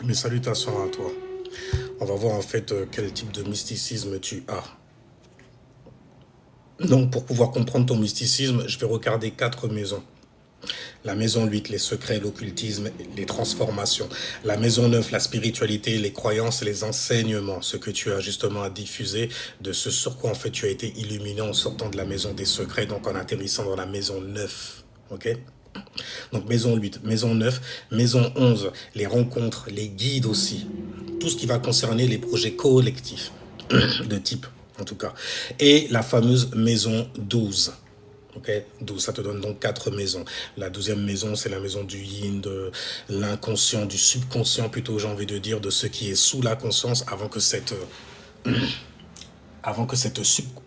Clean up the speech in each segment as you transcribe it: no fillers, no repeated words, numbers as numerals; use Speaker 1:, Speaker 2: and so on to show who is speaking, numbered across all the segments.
Speaker 1: Mes salutations à toi. On va voir en fait quel type de mysticisme tu as. Donc pour pouvoir comprendre ton mysticisme, je vais regarder 4 maisons. La maison 8, les secrets, l'occultisme, les transformations. La maison 9, la spiritualité, les croyances et les enseignements. Ce que tu as justement à diffuser, de ce sur quoi en fait tu as été illuminé en sortant de la maison des secrets, donc en atterrissant dans la maison 9. Ok? Donc maison 8, maison 9, maison 11, les rencontres, les guides aussi. Tout ce qui va concerner les projets collectifs, de type en tout cas. Et la fameuse maison 12. Ok, 12, ça te donne donc 4 maisons. La 12e maison, c'est la maison du yin, de l'inconscient, du subconscient plutôt, j'ai envie de dire, de ce qui est sous la conscience avant que cette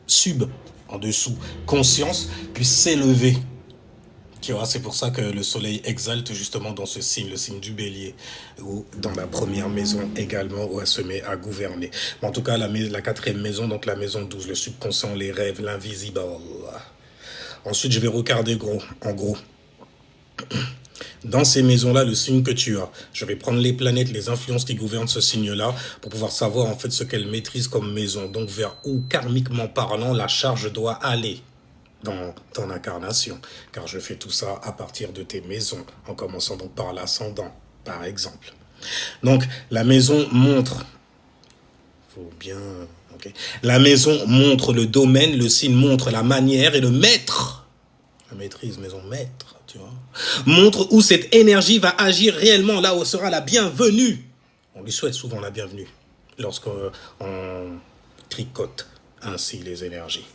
Speaker 1: sub en dessous conscience puisse s'élever. Tu vois, c'est pour ça que le soleil exalte justement dans ce signe, le signe du bélier, ou dans la première maison également, où elle se met à gouverner. Mais en tout cas, la 4e maison, donc la maison 12, le subconscient, les rêves, l'invisible. Ensuite, je vais regarder en gros. Dans ces maisons-là, le signe que tu as, je vais prendre les planètes, les influences qui gouvernent ce signe-là, pour pouvoir savoir en fait ce qu'elle maîtrise comme maison. Donc vers où, karmiquement parlant, la charge doit aller dans ton incarnation, car je fais tout ça à partir de tes maisons, en commençant donc par l'ascendant, par exemple. Donc, la maison montre, faut bien, ok, la maison montre le domaine, le signe montre la manière et le maître, la maîtrise, maison maître, tu vois, montre où cette énergie va agir réellement, là où sera la bienvenue. On lui souhaite souvent la bienvenue, lorsqu'on tricote ainsi les énergies.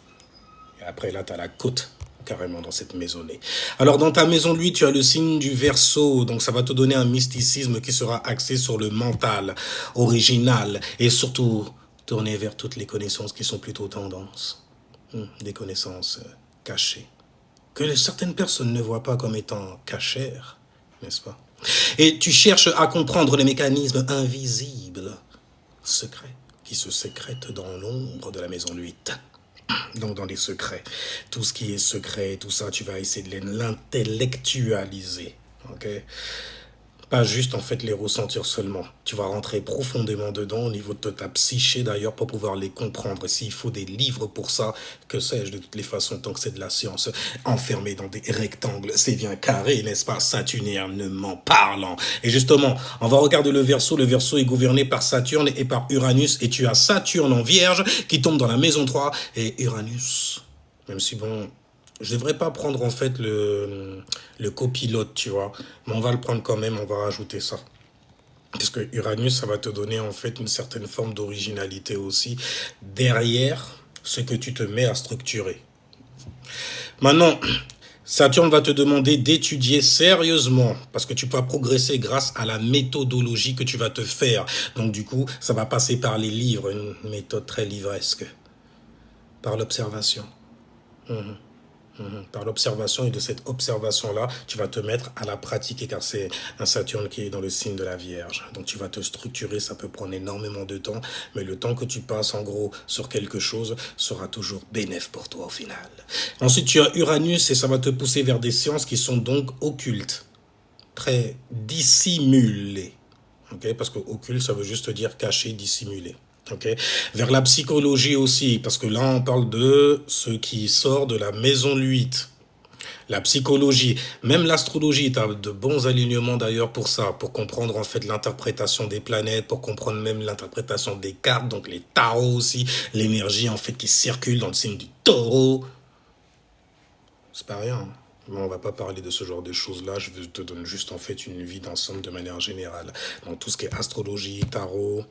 Speaker 1: Et après, là, tu as la côte, carrément, dans cette maisonnée. Alors, dans ta maison de lui, tu as le signe du Verseau. Donc, ça va te donner un mysticisme qui sera axé sur le mental, original, et surtout tourné vers toutes les connaissances qui sont plutôt tendance. Des connaissances cachées. Que certaines personnes ne voient pas comme étant cachères, n'est-ce pas? Et tu cherches à comprendre les mécanismes invisibles, secrets, qui se sécrètent dans l'ombre de la maison 8. Donc dans les secrets, tout ce qui est secret, tout ça, tu vas essayer de l'intellectualiser, ok? Pas juste en fait les ressentir seulement. Tu vas rentrer profondément dedans au niveau de ta psyché d'ailleurs pour pouvoir les comprendre. Et s'il faut des livres pour ça, que sais-je, de toutes les façons, tant que c'est de la science, enfermé dans des rectangles, c'est bien carré, n'est-ce pas, saturnièrement parlant. Et justement, on va regarder le Verseau. Le Verseau est gouverné par Saturne et par Uranus. Et tu as Saturne en Vierge qui tombe dans la maison 3 et Uranus. Même si bon, je devrais pas prendre en fait le copilote, tu vois. Mais on va le prendre quand même, on va rajouter ça. Parce que Uranus, ça va te donner en fait une certaine forme d'originalité aussi derrière ce que tu te mets à structurer. Maintenant, Saturne va te demander d'étudier sérieusement parce que tu peux progresser grâce à la méthodologie que tu vas te faire. Donc du coup, ça va passer par les livres, une méthode très livresque, par l'observation. Par l'observation, et de cette observation-là, tu vas te mettre à la pratiquer car c'est un Saturne qui est dans le signe de la Vierge. Donc tu vas te structurer, ça peut prendre énormément de temps, mais le temps que tu passes en gros sur quelque chose sera toujours bénéfique pour toi au final. Ensuite, tu as Uranus et ça va te pousser vers des sciences qui sont donc occultes, très dissimulées. Okay? Parce que occulte, ça veut juste dire caché, dissimulé. Okay. Vers la psychologie aussi, parce que là on parle de ce qui sort de la maison 8. La psychologie, même l'astrologie, tu as de bons alignements d'ailleurs pour ça, pour comprendre en fait l'interprétation des planètes, pour comprendre même l'interprétation des cartes, donc les tarots aussi, l'énergie en fait qui circule dans le signe du taureau. C'est pas rien. Mais on va pas parler de ce genre de choses-là. Je te donne juste en fait une vie d'ensemble de manière générale. Donc tout ce qui est astrologie, tarot,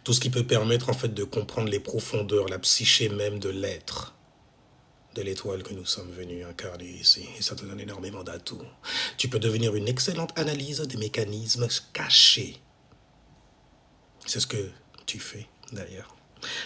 Speaker 1: tout ce qui peut permettre en fait de comprendre les profondeurs, la psyché même de l'être, de l'étoile que nous sommes venus incarner ici. Et ça te donne énormément d'atouts. Tu peux devenir une excellente analyse des mécanismes cachés. C'est ce que tu fais d'ailleurs.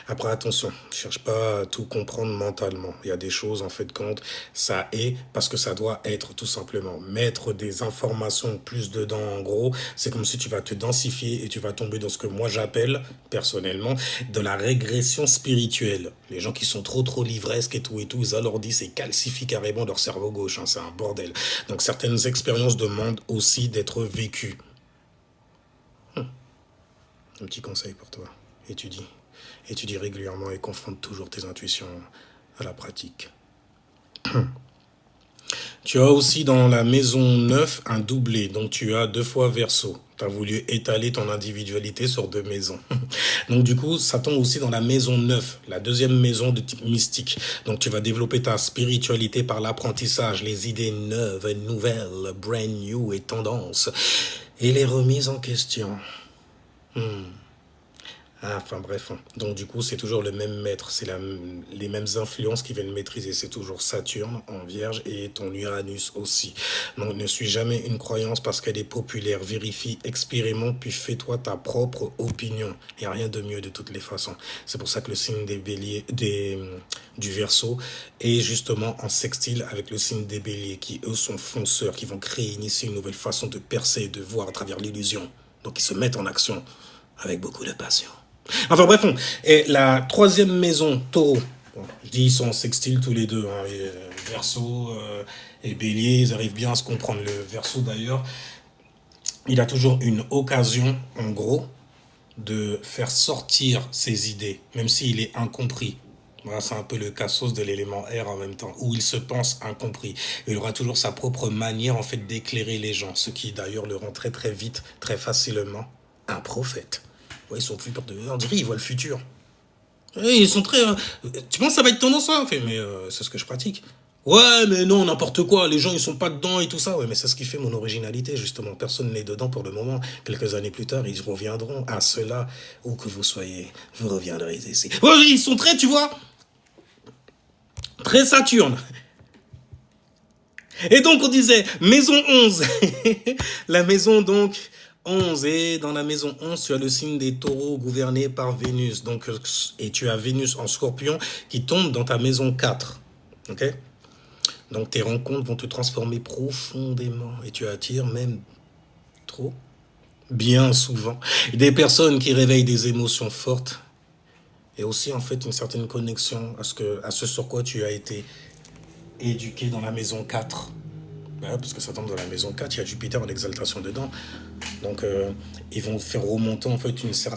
Speaker 1: Après, attention, ne cherche pas à tout comprendre mentalement. Il y a des choses, en fait, quand ça est, parce que ça doit être, tout simplement. Mettre des informations plus dedans, en gros, c'est comme si tu vas te densifier et tu vas tomber dans ce que moi j'appelle, personnellement, de la régression spirituelle. Les gens qui sont trop livresques et tout, ils alourdissent et calcifient carrément leur cerveau gauche. Hein, c'est un bordel. Donc, certaines expériences demandent aussi d'être vécues. Un petit conseil pour toi. Étudie. Étudie régulièrement et confronte toujours tes intuitions à la pratique. Tu as aussi dans la maison 9 un doublé, donc tu as 2 fois Verseau. Tu as voulu étaler ton individualité sur 2 maisons. Donc du coup, ça tombe aussi dans la maison 9, la deuxième maison de type mystique. Donc tu vas développer ta spiritualité par l'apprentissage, les idées neuves, nouvelles, brand new et tendances, et les remises en question. Enfin bref, donc du coup c'est toujours le même maître, c'est les mêmes influences qui viennent maîtriser, c'est toujours Saturne en Vierge et ton Uranus aussi. Donc ne suis jamais une croyance parce qu'elle est populaire, vérifie, expérimente, puis fais-toi ta propre opinion. Il n'y a rien de mieux de toutes les façons. C'est pour ça que le signe des béliers, du Verseau est justement en sextile avec le signe des béliers qui eux sont fonceurs, qui vont créer, initier une nouvelle façon de percer et de voir à travers l'illusion. Donc ils se mettent en action avec beaucoup de passion. Enfin bref, et la troisième maison, Taureau. Bon, je dis ils sont en sextile tous les deux. Hein, Verseau et Bélier, ils arrivent bien à se comprendre. Le Verseau d'ailleurs, il a toujours une occasion, en gros, de faire sortir ses idées, même s'il est incompris. Voilà, c'est un peu le cassos de l'élément R en même temps, où il se pense incompris. Il aura toujours sa propre manière en fait d'éclairer les gens, ce qui d'ailleurs le rend très très vite, très facilement, un prophète. Ouais, ils sont plus peur de... On dirait qu'ils voient le futur. Ouais, ils sont très... tu penses que ça va être tendance, ça? Mais c'est ce que je pratique. Ouais, mais non, n'importe quoi. Les gens, ils sont pas dedans et tout ça. Ouais, mais c'est ce qui fait mon originalité, justement. Personne n'est dedans pour le moment. Quelques années plus tard, ils reviendront à cela. Où que vous soyez, vous reviendrez ici. Ouais, ils sont très, tu vois, très Saturne. Et donc, on disait, maison 11. La maison, donc... 11, et dans la maison 11, tu as le signe des taureaux gouverné par Vénus. Donc, et tu as Vénus en scorpion qui tombe dans ta maison 4. Ok? Donc, tes rencontres vont te transformer profondément et tu attires même trop, bien souvent, des personnes qui réveillent des émotions fortes et aussi, en fait, une certaine connexion à ce sur quoi tu as été éduqué dans la maison 4. Ouais, parce que ça tombe dans la maison 4, il y a Jupiter en exaltation dedans. Donc, ils vont faire remonter en fait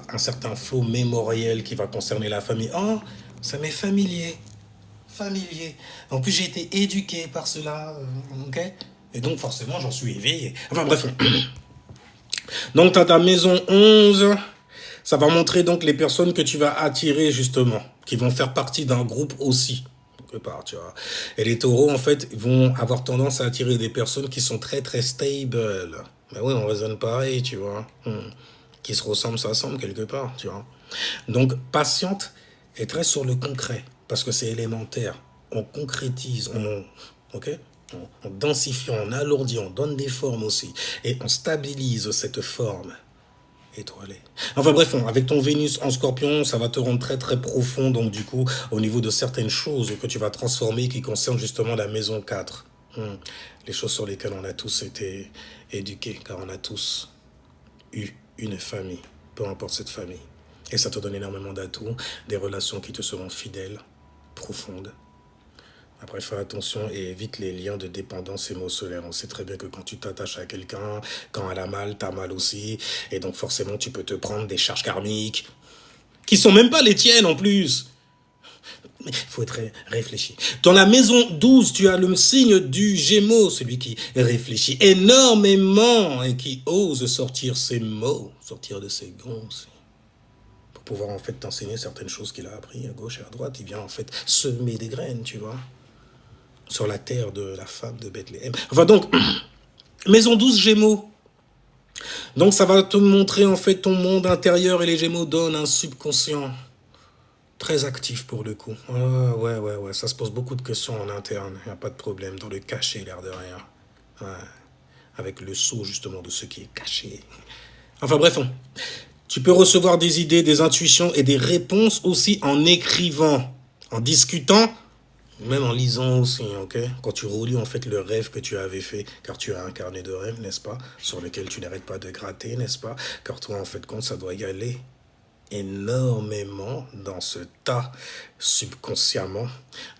Speaker 1: un certain flot mémoriel qui va concerner la famille. Oh, ça m'est familier. Familier. En plus, j'ai été éduqué par cela. Ok? Et donc, forcément, j'en suis éveillé. Enfin, bref. Donc, tu as ta maison 11. Ça va montrer donc les personnes que tu vas attirer, justement, qui vont faire partie d'un groupe aussi. Part, tu vois. Et les taureaux, en fait, vont avoir tendance à attirer des personnes qui sont très, très stable. Mais oui, on raisonne pareil, tu vois. Qui se ressemblent, s'assemblent quelque part, tu vois. Donc, patiente est très sur le concret, parce que c'est élémentaire. On concrétise, ok, on densifie, on alourdit, on donne des formes aussi. Et on stabilise cette forme étoilée. Enfin bref, avec ton Vénus en scorpion, ça va te rendre très très profond, donc du coup, au niveau de certaines choses que tu vas transformer qui concernent justement la maison 4. Les choses sur lesquelles on a tous été éduqués, car on a tous eu une famille, peu importe cette famille. Et ça te donne énormément d'atouts, des relations qui te seront fidèles, profondes. Après, fais attention et évite les liens de dépendance émotionnelle. On sait très bien que quand tu t'attaches à quelqu'un, quand elle a mal, t'as mal aussi. Et donc, forcément, tu peux te prendre des charges karmiques qui sont même pas les tiennes en plus. Il faut être réfléchi. Dans la maison 12, tu as le signe du Gémeaux, celui qui réfléchit énormément et qui ose sortir ses mots, sortir de ses gonds aussi. Pour pouvoir en fait t'enseigner certaines choses qu'il a appris à gauche et à droite. Il vient en fait semer des graines, tu vois, sur la terre de la femme de Bethléem. Enfin donc, maison 12 Gémeaux. Donc ça va te montrer en fait ton monde intérieur et les Gémeaux donnent un subconscient très actif pour le coup. Ouais, ça se pose beaucoup de questions en interne, il n'y a pas de problème, dans le caché, l'air de rien. Ouais. Avec le sceau justement de ce qui est caché. Enfin bref, tu peux recevoir des idées, des intuitions et des réponses aussi en écrivant, en discutant, même en lisant aussi, ok? Quand tu relis en fait le rêve que tu avais fait, car tu as un carnet de rêve, n'est-ce pas? Sur lequel tu n'arrêtes pas de gratter, n'est-ce pas? Car toi, en fait, compte, ça doit y aller énormément dans ce tas subconsciemment.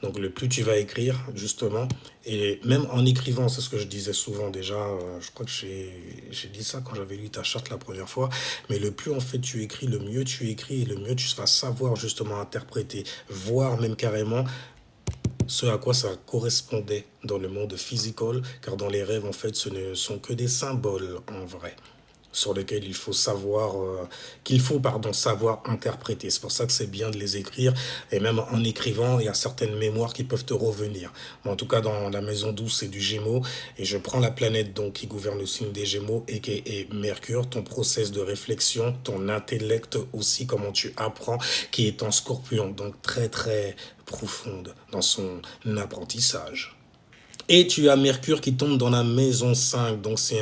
Speaker 1: Donc le plus tu vas écrire, justement, et même en écrivant, c'est ce que je disais souvent déjà, je crois que j'ai dit ça quand j'avais lu ta charte la première fois, mais le plus en fait tu écris, le mieux tu écris, et le mieux tu vas savoir justement interpréter, voir même carrément ce à quoi ça correspondait dans le monde physical, car dans les rêves, en fait, ce ne sont que des symboles en vrai, sur lesquels il faut savoir, pardon, savoir interpréter. C'est pour ça que c'est bien de les écrire, et même en écrivant, il y a certaines mémoires qui peuvent te revenir. Mais en tout cas, dans la maison 12, c'est du Gémeaux, et je prends la planète donc qui gouverne le signe des Gémeaux, et Mercure, ton process de réflexion, ton intellect aussi, comment tu apprends, qui est en Scorpion, donc très très profonde dans son apprentissage. Et tu as Mercure qui tombe dans la maison 5, donc c'est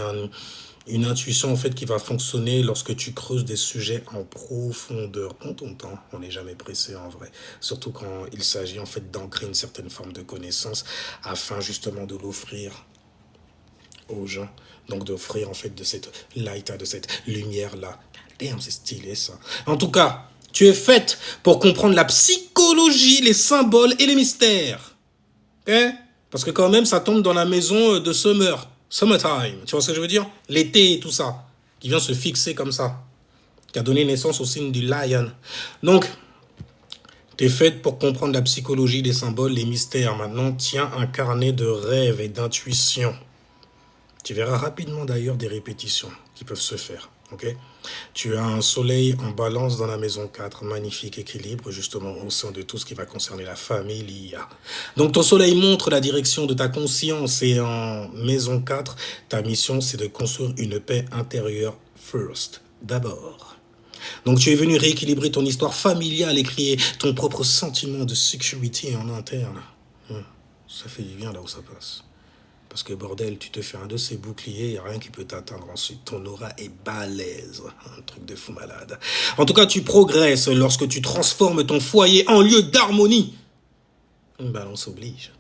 Speaker 1: une intuition en fait qui va fonctionner lorsque tu creuses des sujets en profondeur. Prends ton temps, on n'est jamais pressé en vrai. Surtout quand il s'agit en fait d'ancrer une certaine forme de connaissance afin justement de l'offrir aux gens. Donc d'offrir en fait de cette light, de cette lumière-là. Damn, c'est stylé ça. En tout cas, tu es faite pour comprendre la psychologie, les symboles et les mystères. Ok? Parce que quand même, ça tombe dans la maison de Summertime. Tu vois ce que je veux dire? L'été et tout ça. Qui vient se fixer comme ça. Qui a donné naissance au signe du Lion. Donc, tu es faite pour comprendre la psychologie, les symboles, les mystères. Maintenant, tiens un carnet de rêves et d'intuition. Tu verras rapidement d'ailleurs des répétitions qui peuvent se faire. Okay? Tu as un soleil en balance dans la maison 4, magnifique équilibre justement au sein de tout ce qui va concerner la famille. Donc ton soleil montre la direction de ta conscience et en maison 4, ta mission c'est de construire une paix intérieure first, d'abord. Donc tu es venu rééquilibrer ton histoire familiale et créer ton propre sentiment de sécurité en interne. Ça fait du bien là où ça passe. Parce que bordel, tu te fais un de ces boucliers, il n'y a rien qui peut t'atteindre ensuite. Ton aura est balèze. Un truc de fou malade. En tout cas, tu progresses lorsque tu transformes ton foyer en lieu d'harmonie. Une balance oblige.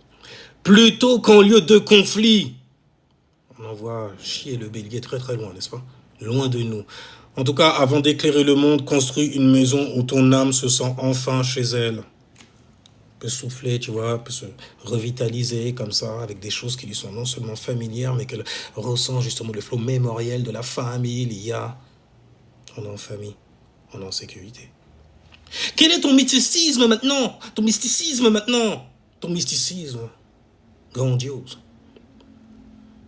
Speaker 1: Plutôt qu'en lieu de conflit. On envoie chier le bélier très très loin, n'est-ce pas? Loin de nous. En tout cas, avant d'éclairer le monde, construis une maison où ton âme se sent enfin chez elle. Peut souffler, tu vois, peut se revitaliser comme ça, avec des choses qui lui sont non seulement familières, mais qu'elle ressent justement le flot mémoriel de la famille. On est en famille, on est en sécurité. Quel est ton mysticisme maintenant? Ton mysticisme maintenant? Ton mysticisme grandiose.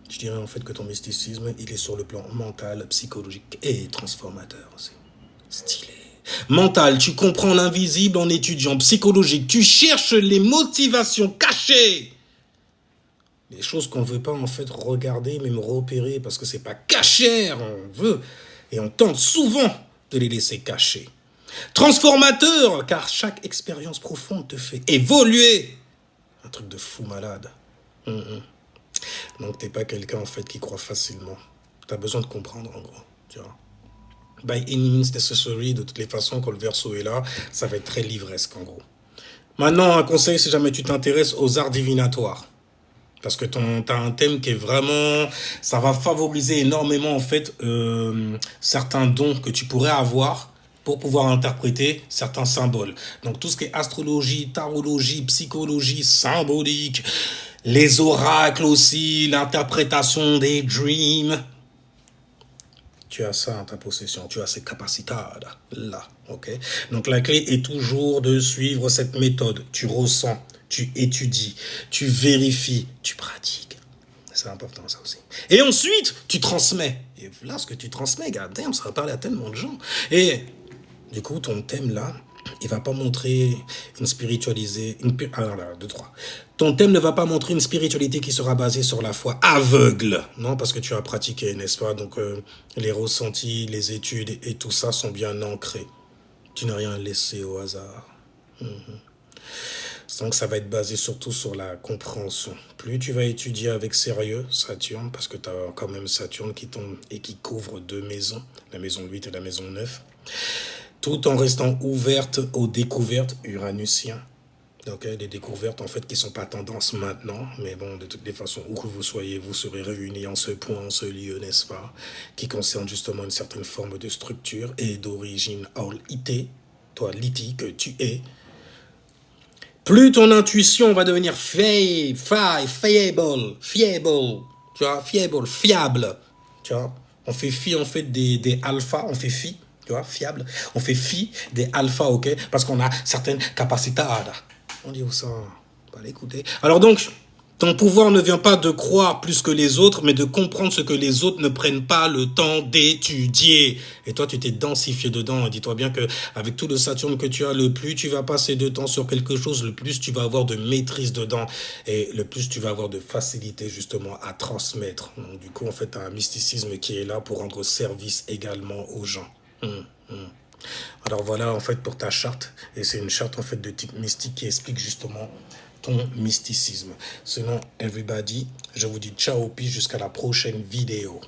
Speaker 1: Je dirais en fait que ton mysticisme, il est sur le plan mental, psychologique et transformateur aussi. Stylé. Mental, tu comprends l'invisible en étudiant. Psychologique, tu cherches les motivations cachées. Les choses qu'on ne veut pas en fait regarder, même repérer, parce que c'est pas cachère, on veut. Et on tente souvent de les laisser cacher. Transformateur, car chaque expérience profonde te fait évoluer. Un truc de fou malade. Donc t'es pas quelqu'un en fait qui croit facilement. T'as besoin de comprendre en gros, tu vois. By any means necessary, de toutes les façons, quand le verso est là, ça va être très livresque en gros. Maintenant, un conseil si jamais tu t'intéresses aux arts divinatoires. Parce que t'as un thème qui est vraiment... Ça va favoriser énormément en fait certains dons que tu pourrais avoir pour pouvoir interpréter certains symboles. Donc tout ce qui est astrologie, tarologie, psychologie, symbolique, les oracles aussi, l'interprétation des dreams... Tu as ça en ta possession, tu as ces capacités là, ok? Donc la clé est toujours de suivre cette méthode. Tu ressens, tu étudies, tu vérifies, tu pratiques. C'est important ça aussi. Et ensuite, tu transmets. Et là, ce que tu transmets, goddamn, ça va parler à tellement de gens. Et du coup, ton thème là, il va pas montrer une spiritualité... Alors là, 2, 3. Ton thème ne va pas montrer une spiritualité qui sera basée sur la foi aveugle. Non, parce que tu as pratiqué, n'est-ce pas? Donc, les ressentis, les études et tout ça sont bien ancrés. Tu n'as rien laissé au hasard. Donc, ça va être basé surtout sur la compréhension. Plus tu vas étudier avec sérieux Saturne, parce que tu as quand même Saturne qui tombe et qui couvre 2 maisons, la maison 8 et la maison 9, tout en restant ouverte aux découvertes uranusiennes. Donc, des découvertes, en fait, qui sont pas tendance maintenant. Mais bon, de toutes les façons, où que vous soyez, vous serez réunis en ce point, en ce lieu, n'est-ce pas? Qui concerne justement une certaine forme de structure et d'origine all-IT. Toi, l'IT que tu es. Plus ton intuition va devenir fiable, tu vois, fiable, tu vois. On fait fi, en fait, des alphas, on fait fi, tu vois, fiable. On fait fi des alphas, ok, parce qu'on a certaines capacités. On dit où ça? Pas l'écouter. Alors donc, ton pouvoir ne vient pas de croire plus que les autres, mais de comprendre ce que les autres ne prennent pas le temps d'étudier. Et toi, tu t'es densifié dedans. Dis-toi bien que avec tout le Saturne que tu as, le plus tu vas passer de temps sur quelque chose, le plus tu vas avoir de maîtrise dedans. Et le plus tu vas avoir de facilité justement à transmettre. Donc, du coup, en fait, tu as un mysticisme qui est là pour rendre service également aux gens. Alors voilà, en fait, pour ta charte. Et c'est une charte, en fait, de type mystique qui explique justement ton mysticisme. Sinon, everybody, je vous dis ciao, puis jusqu'à la prochaine vidéo.